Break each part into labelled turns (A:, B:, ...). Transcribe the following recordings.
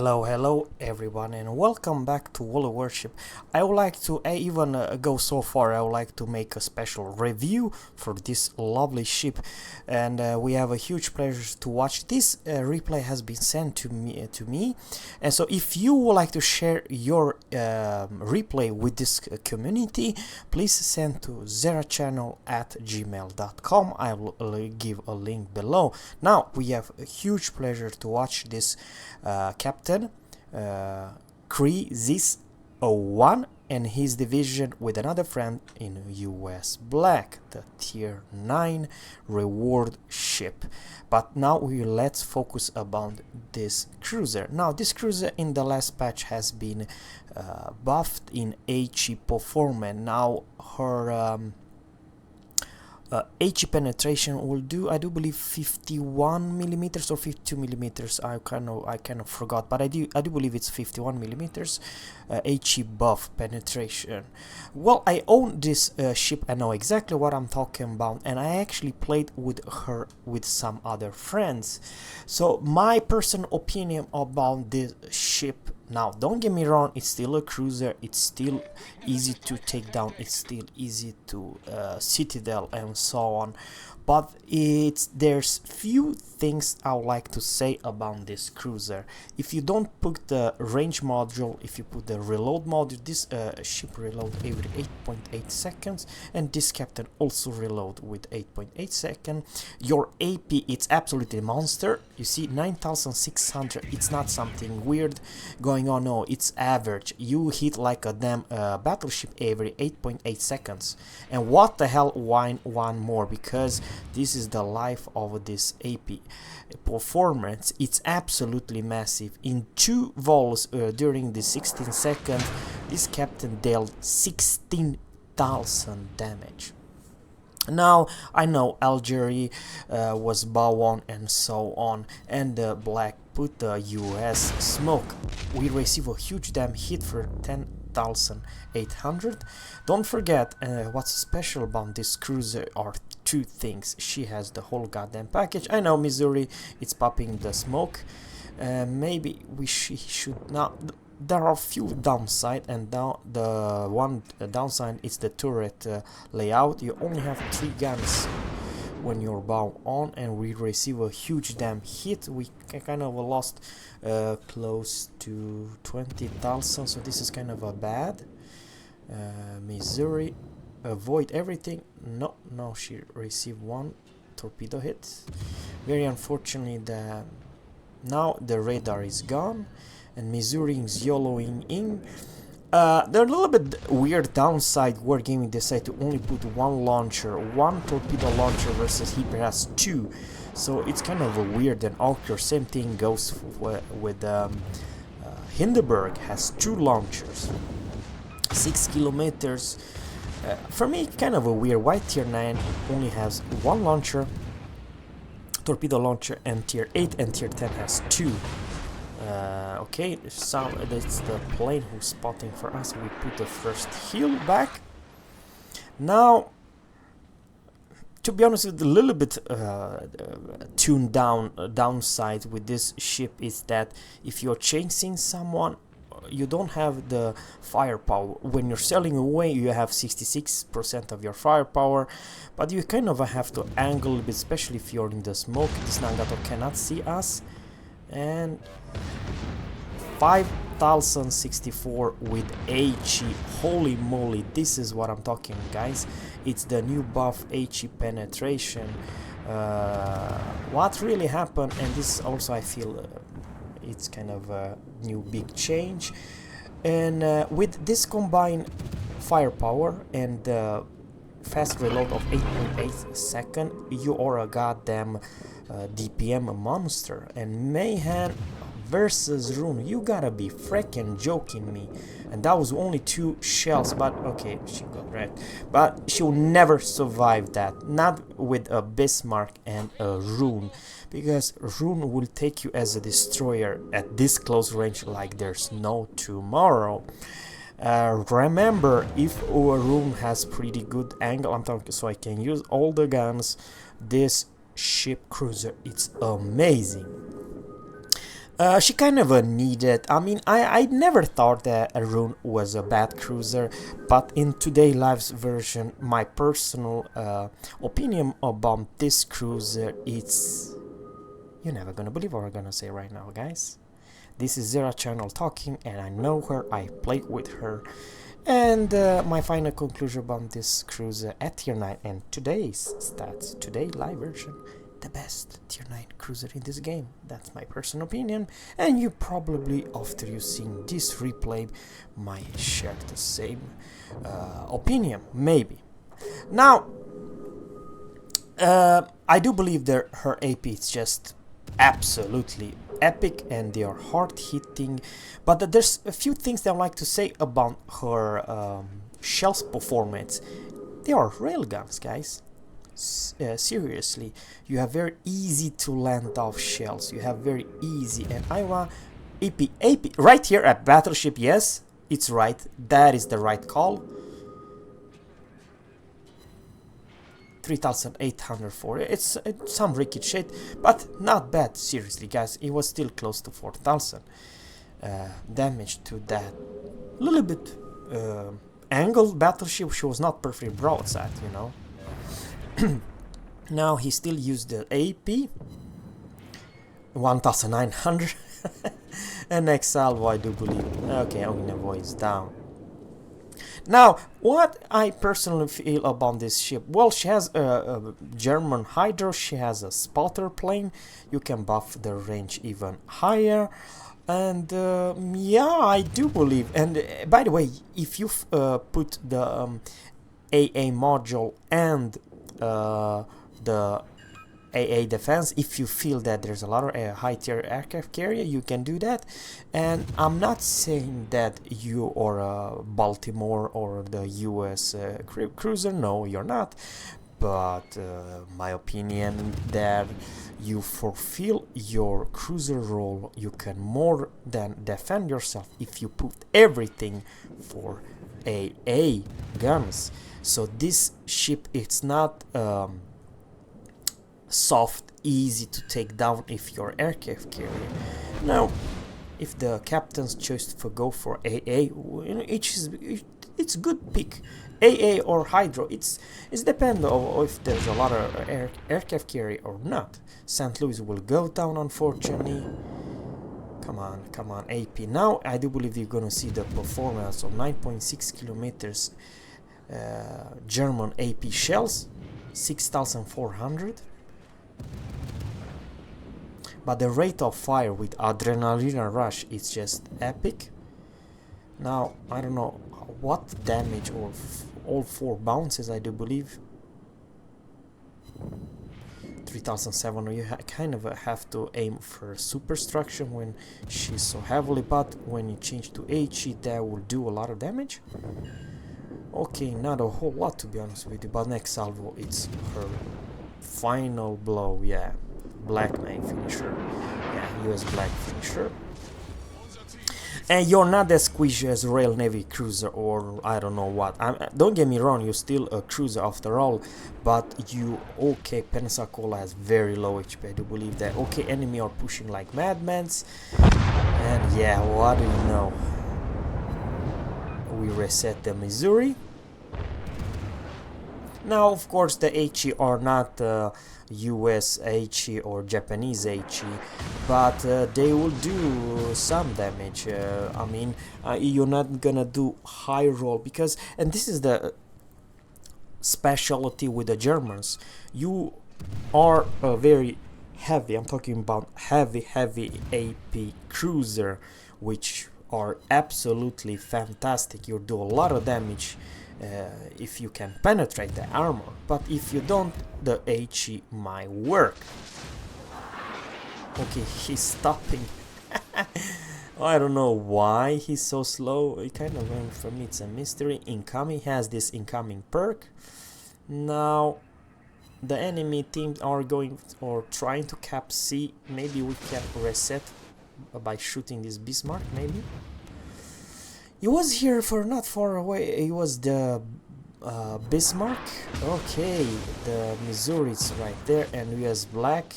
A: Hello everyone, and welcome back to Wall of Worship. I would like to even go so far. I would like to make a special review for this lovely ship, and we have a huge pleasure to watch. This replay has been sent to me, and so if you would like to share your replay with this community, please send to zerachannel@gmail.com. I will give a link below. Now we have a huge pleasure to watch this Captain Crisis 01 and his division with another friend in US Black, the tier 9 reward ship. But now let's focus about this cruiser. Now this cruiser in the last patch has been buffed in HE performance. Now her HE penetration will do, I do believe, 51 millimeters or 52 millimeters. I kind of forgot, but I do believe it's 51 millimeters HE buff penetration. Well, I own this ship. I know exactly what I'm talking about, and I actually played with her with some other friends. So my personal opinion about this ship. Now, don't get me wrong, it's still a cruiser, it's still easy to take down, it's still easy to citadel and so on, but there's few things I would like to say about this cruiser. If you don't put the range module, if you put the reload module, this ship reload every 8.8 seconds, and this captain also reload with 8.8 seconds. Your AP, it's absolutely monster. You see 9600, it's not something weird going on, no, it's average. You hit like a damn battleship every 8.8 seconds. And what the hell, why one more? Because this is the life of this AP performance. It's absolutely massive. In 2 vols during the 16 seconds, this captain dealt 16,000 damage. Now I know Algeria was bow on and so on, and the black put the US smoke. We receive a huge damn hit for 10,800. Don't forget, what's special about this cruiser are 2 things. She has the whole goddamn package. I know Missouri, it's popping the smoke. Maybe we should not. There are few downside, and now the one downside is the turret layout. You only have 3 guns when you're bow on, and we receive a huge damn hit. We kind of lost close to 20,000, so this is kind of a bad. Missouri, avoid everything. No, she received 1 torpedo hit. Very unfortunately, now the radar is gone, and Missouri is YOLOing in. They're a little bit weird downside. Wargaming decided to only put 1 launcher, 1 torpedo launcher versus he has 2. So it's kind of a weird and awkward. Same thing goes with Hindenburg has 2 launchers, 6 kilometers. For me, kind of a weird. Why tier 9 only has 1 launcher, torpedo launcher, and tier 8 and tier 10 has 2. Okay, so that's the plane who's spotting for us. We put the first heel back. Now, to be honest, with a little bit tuned down downside with this ship is that if you're chasing someone, you don't have the firepower. When you're sailing away, you have 66% of your firepower, but you kind of have to angle a bit, especially if you're in the smoke. This Nagato cannot see us. And 5,064 with HE. Holy moly, this is what I'm talking, guys. It's the new buff HE penetration. What really happened, and this also I feel it's kind of a new big change. And with this combined firepower and fast reload of 8.8 seconds, you are a goddamn DPM monster. And Mayhem versus Roon, you gotta be freaking joking me. And that was only 2 shells, but okay, she got wrecked. But she'll never survive that, not with a Bismarck and a Roon, because Roon will take you as a destroyer at this close range like there's no tomorrow. Remember, if our Roon has pretty good angle, I'm talking, so I can use all the guns, this ship cruiser, it's amazing. She kind of needed. I mean, I never thought that a Roon was a bad cruiser, but in today live's version, my personal opinion about this cruiser, it's you're never gonna believe what I'm gonna say right now, guys. This is Zera Channel talking, and I know her. I played with her, and my final conclusion about this cruiser at tier 9 and today's stats, today live version, the best tier 9 cruiser in this game. That's my personal opinion, and you probably, after you seeing this replay, might share the same opinion, maybe. Now, I do believe that her AP is just absolutely epic and they are hard hitting, but there's a few things that I like to say about her shells performance. They are railguns, guys. Seriously, you have very easy to land off shells. You have very easy, and I want AP right here at battleship. Yes, it's right. That is the right call. 3,804. It's some ricochet, but not bad. Seriously, guys, it was still close to 4,000 damage to that little bit angled battleship. She was not perfectly broadside, you know. Now he still used the AP 1900 and next salvo, I do believe. Okay, Ognevo is down. Now, what I personally feel about this ship, well, she has a German Hydro, she has a spotter plane, you can buff the range even higher, and yeah, I do believe, and by the way, if you put the AA module and the AA defense, if you feel that there's a lot of high tier aircraft carrier, you can do that. And I'm not saying that you are Baltimore or the US cruiser, no, you're not, but my opinion that you fulfill your cruiser role, you can more than defend yourself if you put everything for AA guns. So this ship, it's not soft, easy to take down if you're aircraft carrier. Now, if the captains choose to go for AA, it's good pick. AA or Hydro, it's depend on if there's a lot of aircraft carrier or not. St. Louis will go down, unfortunately. Come on, AP. Now I do believe you're gonna see the performance of 9.6 kilometers German AP shells, 6,400. But the rate of fire with Adrenaline Rush is just epic. Now, I don't know what damage or all 4 bounces, I do believe. 3,700, you kind of have to aim for superstructure when she's so heavily, but when you change to HE, that will do a lot of damage. Okay, not a whole lot to be honest with you, but next salvo, it's her final blow, yeah. Black Knight finisher, yeah, US Black finisher. And you're not as squishy as Royal Navy cruiser or I don't know what. Don't get me wrong, you're still a cruiser after all, but you, okay, Pensacola has very low HP, I do believe that. Okay, enemy are pushing like madmen, and yeah, what do you know? We reset the Missouri. Now, of course, the HE are not US HE or Japanese HE, but they will do some damage. I mean, you're not gonna do high roll because, and this is the specialty with the Germans, you are a very heavy, I'm talking about heavy AP cruiser, which are absolutely fantastic. You do a lot of damage if you can penetrate the armor, but if you don't, the HE might work. Okay, he's stopping. I don't know why he's so slow. It kind of went for me, it's a mystery. Incoming has this incoming perk. Now the enemy teams are going or trying to cap C. Maybe we can reset by shooting this Bismarck, maybe. He was here for not far away. It was the Bismarck. Okay, the Missouri is right there, and US Black.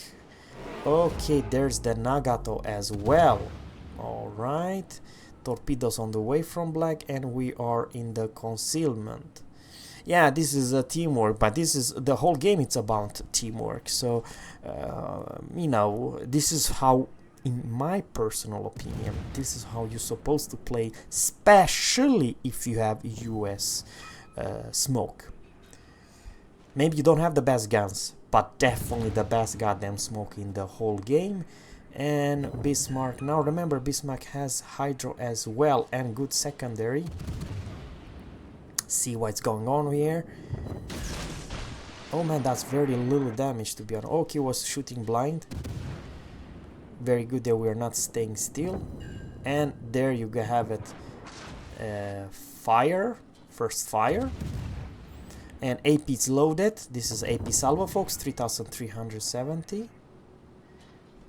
A: Okay, there's the Nagato as well. Alright. Torpedoes on the way from black, and we are in the concealment. Yeah, this is a teamwork, but this is the whole game, it's about teamwork. So you know, this is how, in my personal opinion, this is how you're supposed to play, especially if you have US smoke. Maybe you don't have the best guns, but definitely the best goddamn smoke in the whole game. And Bismarck, now remember, Bismarck has hydro as well and good secondary. See what's going on here. Oh man, that's very little damage, to be honest. Okay, was shooting blind. Very good that we are not staying still. And there you have it. Fire, first fire. And AP is loaded. This is AP Salvo, folks, 3370.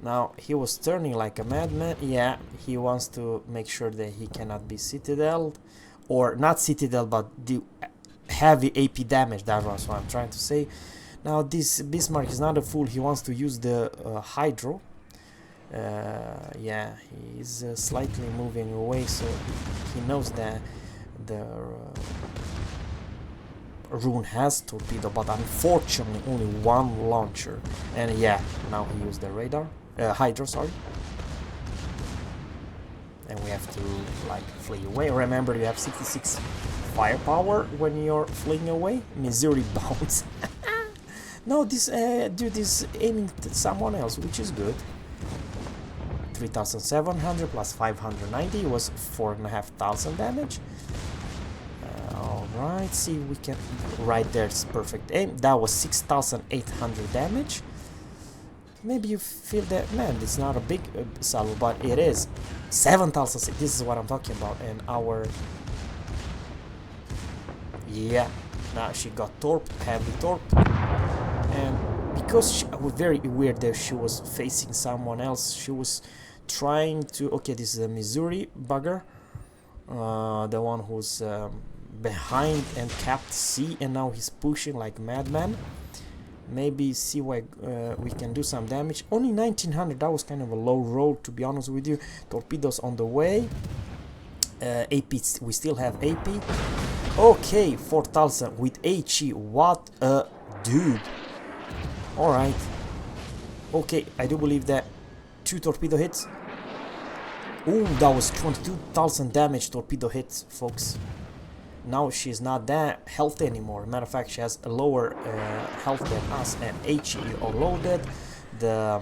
A: Now he was turning like a madman. Yeah, he wants to make sure that he cannot be citadel, or not citadel, but do heavy AP damage. That was what I'm trying to say. Now this Bismarck is not a fool. He wants to use the hydro. Yeah, he's slightly moving away, so he knows that the Roon has torpedo, but unfortunately only one launcher. And yeah, now he used the radar, hydro, sorry. And we have to like flee away. Remember, you have 66 firepower when you're fleeing away. Missouri bounce. No, this dude is aiming at someone else, which is good. 3,700 plus 590 was 4,500 damage. Alright, see, we can, right there's perfect aim. That was 6,800 damage. Maybe you feel that, man, it's not a big salvo, but it is 7,000. This is what I'm talking about. And our, yeah, now she got torped, heavy torped. And because she was very weird that she was facing someone else, she was trying to, okay, this is a Missouri bugger, the one who's behind and capped C, and now he's pushing like madman. Maybe see why we can do some damage. Only 1900, that was kind of a low roll, to be honest with you. Torpedoes on the way. AP, we still have AP. Okay, 4000 with HE, what a dude. Alright. Okay, I do believe that 2 torpedo hits. Ooh, that was 22,000 damage torpedo hits, folks. Now she's not that healthy anymore. Matter of fact, she has a lower health than us, and HE are loaded. The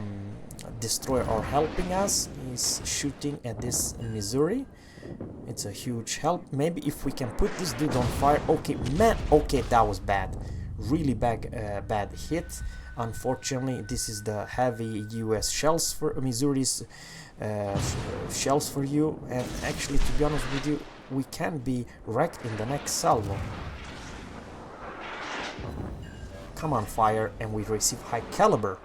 A: destroyer are helping us. He's shooting at this Missouri. It's a huge help. Maybe if we can put this dude on fire. Okay, man. Okay, that was bad. Really bad hit. Unfortunately, this is the heavy US shells for Missouri's shells for you. And actually, to be honest with you, we can be wrecked in the next salvo. Come on, fire, and we receive high caliber.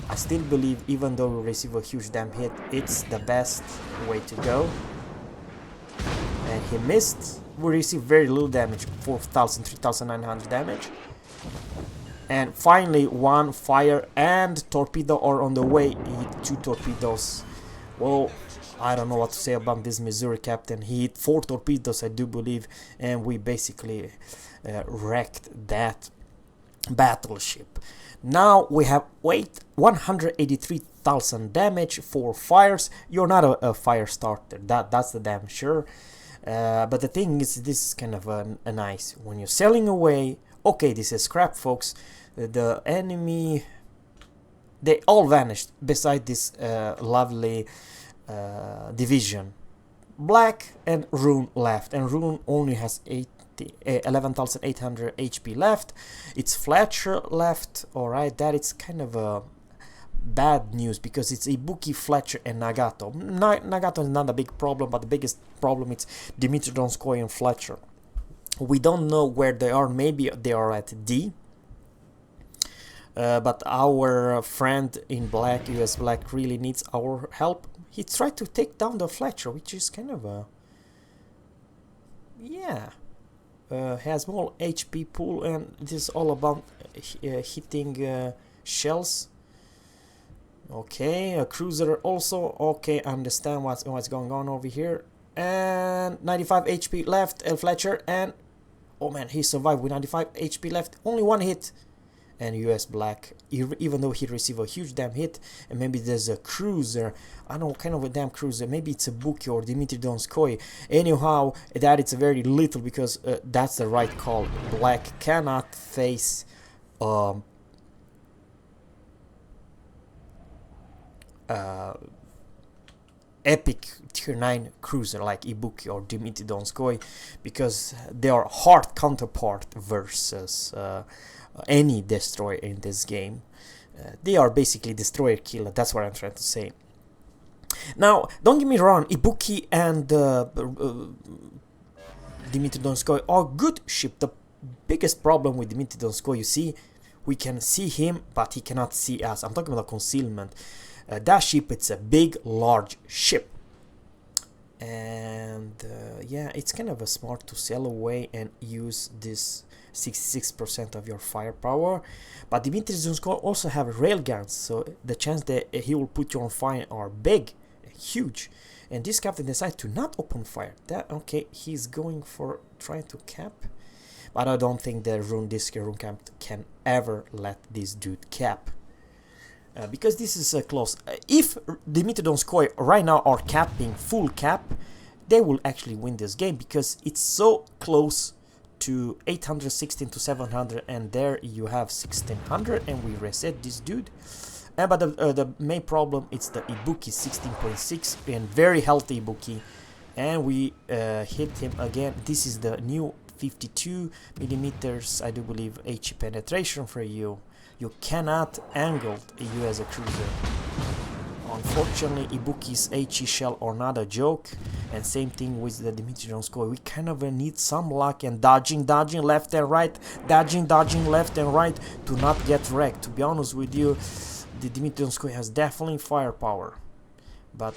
A: I still believe, even though we receive a huge damn hit, it's the best way to go. And he missed. We receive very little damage, 4,000, 3,900 damage. And finally, one fire and torpedo are on the way. He hit 2 torpedoes. Well, I don't know what to say about this Missouri captain. He hit 4 torpedoes, I do believe, and we basically wrecked that battleship. Now we have 183,000 damage, 4 fires. You're not a fire starter, that's the damn sure. But the thing is, this is kind of a nice. When you're sailing away, okay, this is scrap, folks. The enemy, they all vanished beside this lovely division. Black and Roon left, and Roon only has 11,800 HP left. It's Fletcher left. Alright, that is kind of a bad news, because it's Ibuki, Fletcher, and Nagato. Nagato is not a big problem, but the biggest problem is Dimitri Donskoy and Fletcher. We don't know where they are. Maybe they are at D. But our friend in black, US Black, really needs our help. He tried to take down the Fletcher, which is kind of a... yeah. Has more HP pool, and this is all about hitting shells Okay, a cruiser also. Okay, understand what's going on over here. And 95 HP left, El Fletcher, and oh man, he survived with 95 HP left. Only one hit. And US Black, even though he received a huge damn hit, and maybe there's a cruiser, I don't know, kind of a damn cruiser, maybe it's a Buki or Dimitri Donskoy. Anyhow, that it's very little, because that's the right call. Black cannot face epic tier 9 cruiser like Ibuki or Dimitri Donskoy, because they are hard counterpart versus any destroyer in this game. They are basically destroyer killer, that's what I'm trying to say. Now, don't get me wrong, Ibuki and Dimitri Donskoy are good ship. The biggest problem with Dimitri Donskoy, you see, we can see him, but he cannot see us. I'm talking about concealment. That ship, it's a big, large ship. And yeah, it's kind of a smart to sail away and use this 66% of your firepower. But Dimitri Donskoy also have railguns, so the chance that he will put you on fire are big, huge. And this captain decides to not open fire. That okay, he's going for trying to cap. But I don't think the Roon camp can ever let this dude cap. Because this is close. If Dimitri Donskoy right now are capping full cap, they will actually win this game, because it's so close to 816 to 700, and there you have 1600, and we reset this dude. But the main problem is the Ibuki 16.6, and very healthy Ibuki, and we hit him again. This is the new 52 millimeters, I do believe, HE penetration for you. You cannot angle you as a cruiser. Unfortunately, Ibuki's HE shell are not a joke, and same thing with the Dimitri Donskoy. We kind of need some luck and dodging left and right, dodging left and right to not get wrecked. To be honest with you, the Dimitri Donskoy has definitely firepower, but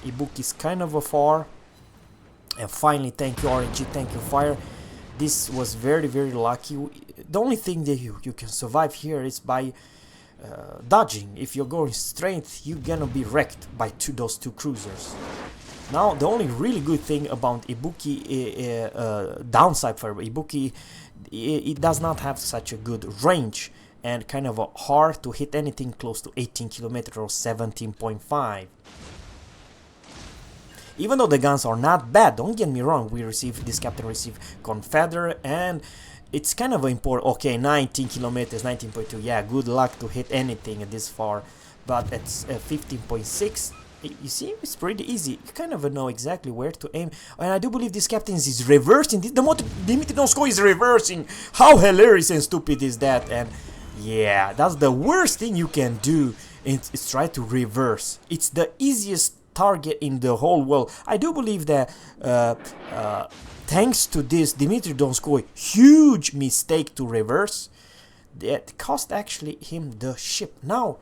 A: Ibuki's kind of afar. And finally, thank you RNG, thank you Fire. This was very lucky. The only thing that you can survive here is by dodging. If you're going straight, you're gonna be wrecked by those two cruisers. Now, the only really good thing about Ibuki, downside for Ibuki, it does not have such a good range, and kind of hard to hit anything close to 18 kilometers or 17.5. Even though the guns are not bad, don't get me wrong, this captain received Confederate, and it's kind of important. Okay, 19 kilometers, 19.2, yeah, good luck to hit anything this far, but it's 15.6, you see, it's pretty easy. You kind of know exactly where to aim, and I do believe this captain is reversing. The Dimitri Donskoy is reversing. How hilarious and stupid is that? And yeah, that's the worst thing you can do, is try to reverse. It's the easiest target in the whole world. I do believe that thanks to this Dimitri Donskoy huge mistake to reverse, that cost actually him the ship. Now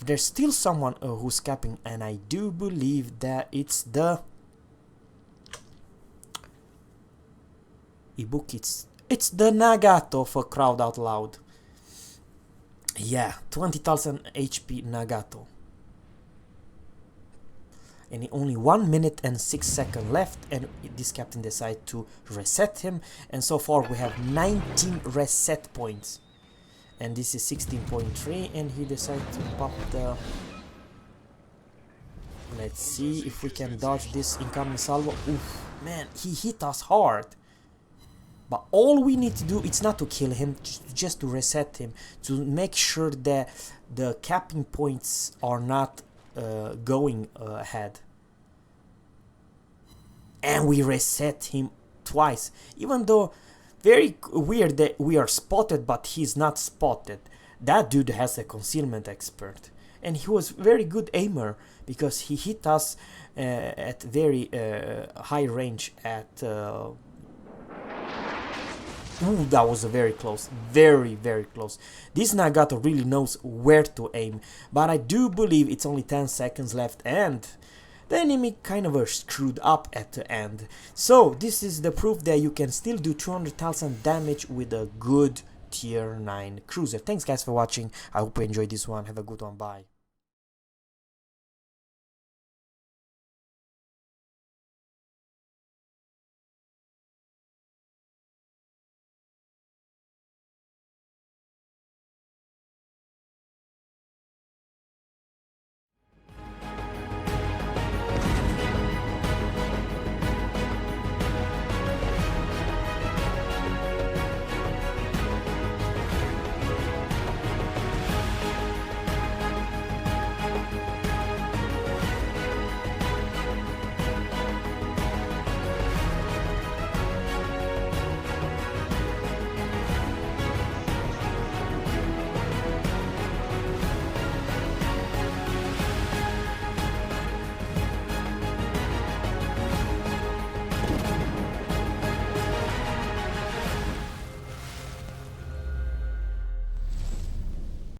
A: there's still someone who's capping, and I do believe that it's the Ibuki. It's the Nagato for Crowd Out Loud. Yeah, 20,000 HP Nagato. And only 1 minute and 6 seconds left, and this captain decided to reset him, and so far we have 19 reset points, and this is 16.3, and he decided to pop the... Let's see if we can dodge this incoming salvo. Oof, man, he hit us hard. But all we need to do, it's not to kill him, just to reset him, to make sure that the capping points are not going ahead. And we reset him twice, even though very weird that we are spotted, but he's not spotted. That dude has a concealment expert, and he was very good aimer, because he hit us at very high range at ooh, that was very close, very close. This Nagato really knows where to aim, but I do believe it's only 10 seconds left, and the enemy kind of screwed up at the end. So this is the proof that you can still do 200,000 damage with a good tier 9 cruiser. Thanks guys for watching. I hope you enjoyed this one. Have a good one. Bye.